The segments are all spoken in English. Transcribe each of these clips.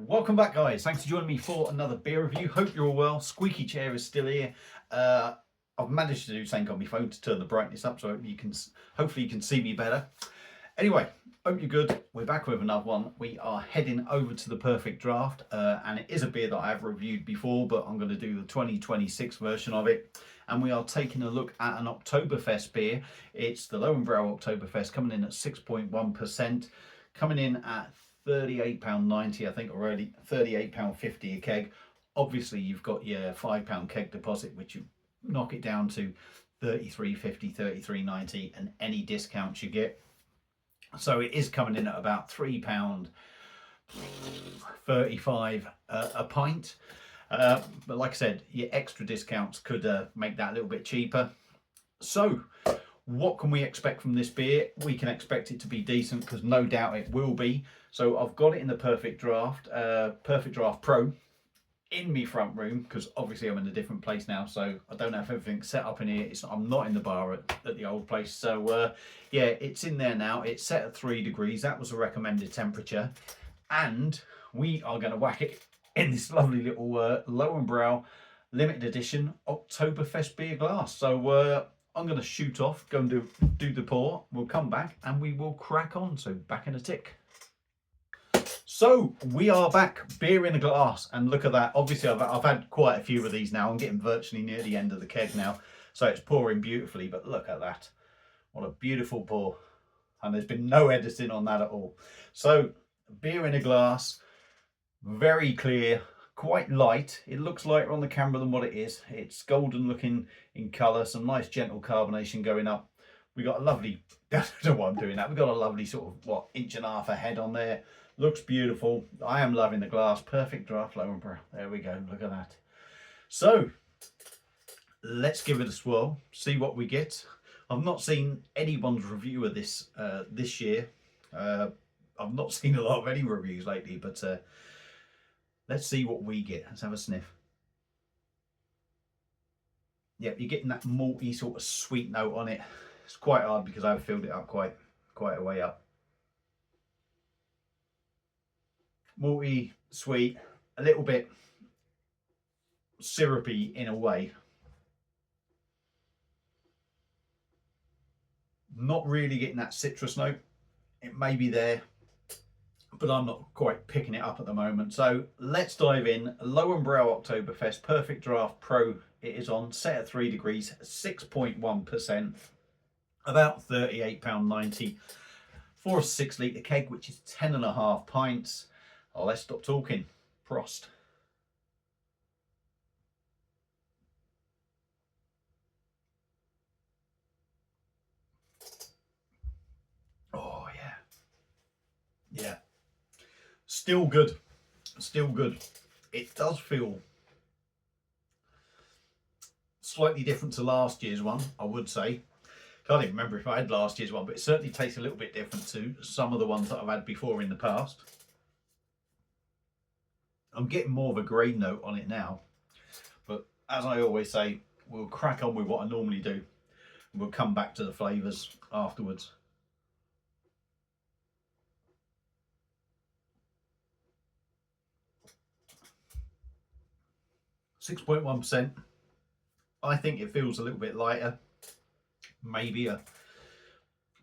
Welcome back, guys. Thanks for joining me for another beer review. Hope you're all well. Squeaky chair is still here. I've managed to do something on my phone to turn the brightness up, so hopefully you can see me better. Anyway, hope you're good. We're back with another one. We are heading over to the Perfect Draft, and it is a beer that I have reviewed before, but I'm going to do the 2026 version of it. And we are taking a look at an Oktoberfest beer. It's the Lowenbrau Oktoberfest, coming in at 6.1%, coming in at £38.90, I think already, £38.50 a keg. Obviously, you've got your £5 keg deposit, which you knock it down to £33.50, £33.90, and any discounts you get. So it is coming in at about £3.35 a pint. But like I said, your extra discounts could make that a little bit cheaper. So what can we expect from this beer? We can expect it to be decent, because no doubt it will be. So I've got it in the Perfect Draft Pro in my front room, because obviously I'm in a different place now, so I don't have everything set up in here. I'm not in the bar at the old place. So yeah, it's in there now. It's set at 3 degrees. That was a recommended temperature. And we are going to whack it in this lovely little Lowenbrau limited edition Oktoberfest beer glass. So I'm going to shoot off, go and do the pour. We'll come back and we will crack on. So back in a tick. So we are back, beer in a glass, and look at that. Obviously I've had quite a few of these now. I'm getting virtually near the end of the keg now, so it's pouring beautifully, but look at that. What a beautiful pour. And there's been no editing on that at all. So beer in a glass, very clear, quite light. It looks lighter on the camera than what it is. It's golden looking in colour, some nice gentle carbonation going up. We got a lovely, I don't know why I'm doing that. We've got a lovely sort of, inch and a half of head on there. Looks beautiful. I am loving the glass. Perfect Draft Lowenbrau. There we go. Look at that. So let's give it a swirl. See what we get. I've not seen anyone's review of this this year. I've not seen a lot of any reviews lately, but let's see what we get. Let's have a sniff. Yep, you're getting that malty sort of sweet note on it. It's quite hard because I've filled it up quite a way up. Malty, sweet, a little bit syrupy in a way. Not really getting that citrus note. It may be there, but I'm not quite picking it up at the moment. So let's dive in. Lowenbrau Oktoberfest Perfect Draft Pro. It is on, set at 3 degrees, 6.1%, about £38.90 for a 6 litre keg, which is 10.5 pints. Let's stop talking. Prost. Oh yeah. Yeah. Still good. Still good. It does feel slightly different to last year's one, I would say. Can't even remember if I had last year's one, but it certainly tastes a little bit different to some of the ones that I've had before in the past. I'm getting more of a grain note on it now, but as I always say, we'll crack on with what I normally do, and we'll come back to the flavours afterwards. %6.1%. I think it feels a little bit lighter, maybe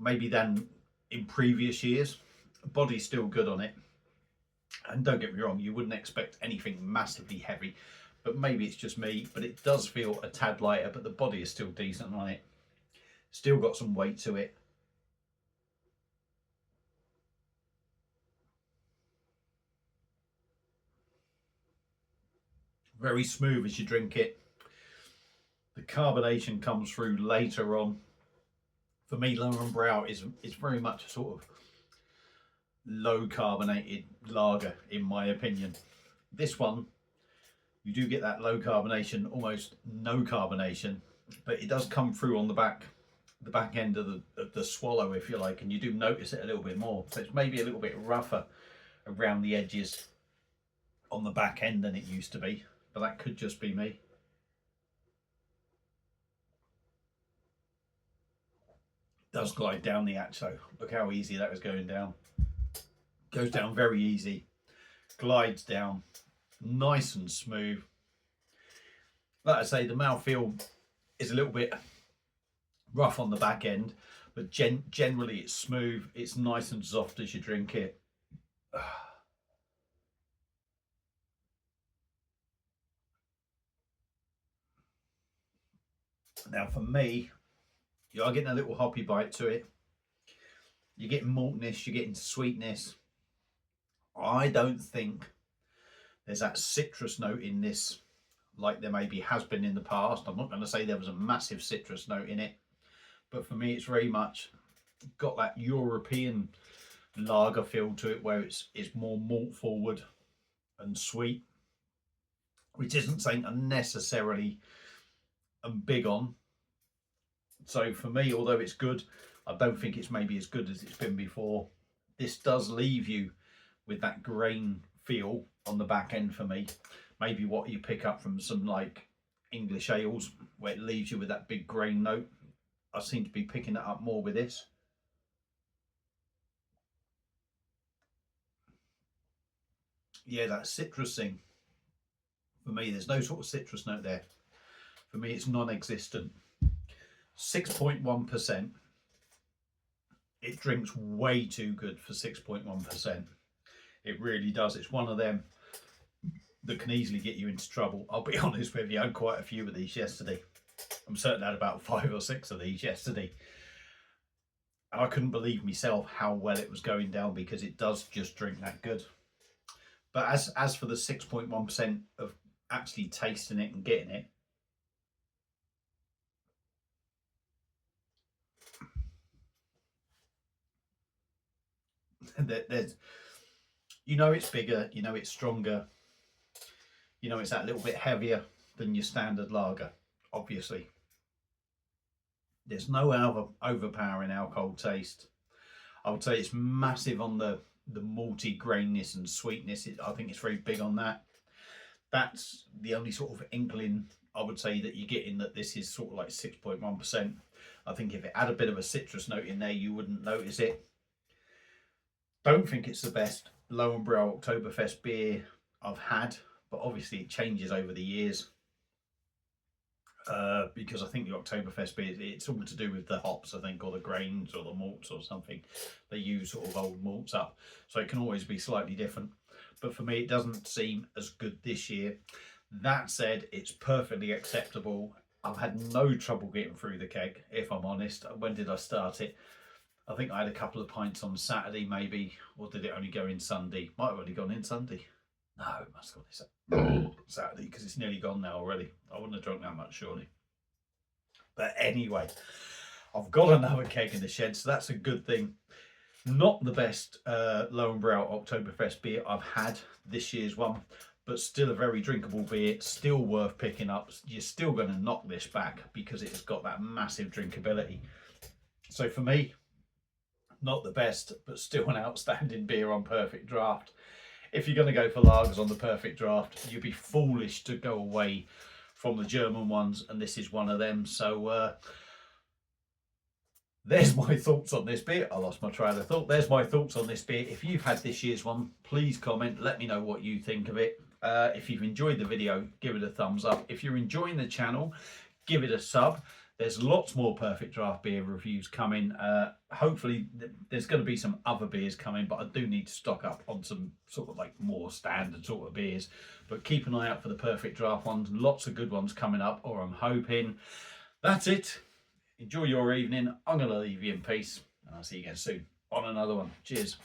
than in previous years. The body's still good on it. And don't get me wrong, you wouldn't expect anything massively heavy, but maybe it's just me, but it does feel a tad lighter, but the body is still decent on it. Still got some weight to it. Very smooth as you drink it. The carbonation comes through later on. For me, Lowenbrau is very much a sort of low carbonated lager, in my opinion. This one, you do get that low carbonation, almost no carbonation, but it does come through on the back end of the swallow, if you like, and you do notice it a little bit more. So it's maybe a little bit rougher around the edges on the back end than it used to be, but that could just be me. It does glide down the hatch, so look how easy that was going down. Goes down very easy. glides down nice and smooth. Like I say, the mouthfeel is a little bit rough on the back end, but generally it's smooth. It's nice and soft as you drink it. Now for me, you are getting a little hoppy bite to it. You're getting maltiness, you're getting sweetness. I don't think there's that citrus note in this like there maybe has been in the past. I'm not going to say there was a massive citrus note in it, but for me it's very much got that European lager feel to it, where it's more malt forward and sweet, which isn't something I necessarily am big on. So for me, although it's good, I don't think it's maybe as good as it's been before. This does leave you with that grain feel on the back end for me. Maybe what you pick up from some like English ales, where it leaves you with that big grain note. I seem to be picking it up more with this. Yeah, that citrus thing. For me, there's no sort of citrus note there. For me, it's non-existent. 6.1%. It drinks way too good for 6.1%. It really does. It's one of them that can easily get you into trouble. I'll be honest with you, I had quite a few of these yesterday. I'm certain I had about 5 or 6 of these yesterday. And I couldn't believe myself how well it was going down, because it does just drink that good. But as for the 6.1% of actually tasting it and getting it, there's, you know, it's bigger, you know, it's stronger, you know, it's that little bit heavier than your standard lager. Obviously, there's no overpowering alcohol taste. I would say it's massive on the malty grainness and sweetness. I think it's very big on that. That's the only sort of inkling I would say that you're getting, that this is sort of like 6.1%. I think if it had a bit of a citrus note in there, you wouldn't notice it. Don't think it's the best Lowenbrau Oktoberfest beer I've had, but obviously it changes over the years. Because I think the Oktoberfest beer, it's all to do with the hops, I think, or the grains or the malts or something. They use sort of old malts up, so it can always be slightly different. But for me, it doesn't seem as good this year. That said, it's perfectly acceptable. I've had no trouble getting through the keg, if I'm honest. When did I start it? I think I had a couple of pints on Saturday, maybe, or did it only go in Sunday? Might have only gone in Sunday. No, it must have gone in Saturday, because it's nearly gone now already. I wouldn't have drunk that much, surely. But anyway, I've got another keg in the shed, so that's a good thing. Not the best Lowenbrau Oktoberfest beer I've had, this year's one, but still a very drinkable beer, still worth picking up. You're still going to knock this back because it's got that massive drinkability. So for me, not the best, but still an outstanding beer on Perfect Draft. If you're going to go for lagers on the Perfect Draft, you'd be foolish to go away from the German ones, and this is one of them. So there's my thoughts on this beer. I lost my train of thought. There's my thoughts on this beer. If you've had this year's one, please comment. Let me know what you think of it. If you've enjoyed the video, give it a thumbs up. If you're enjoying the channel, give it a sub. There's lots more Perfect Draft beer reviews coming. Hopefully there's going to be some other beers coming, but I do need to stock up on some sort of like more standard sort of beers. But keep an eye out for the Perfect Draft ones. Lots of good ones coming up, or I'm hoping. That's it. Enjoy your evening. I'm going to leave you in peace, and I'll see you again soon on another one. Cheers.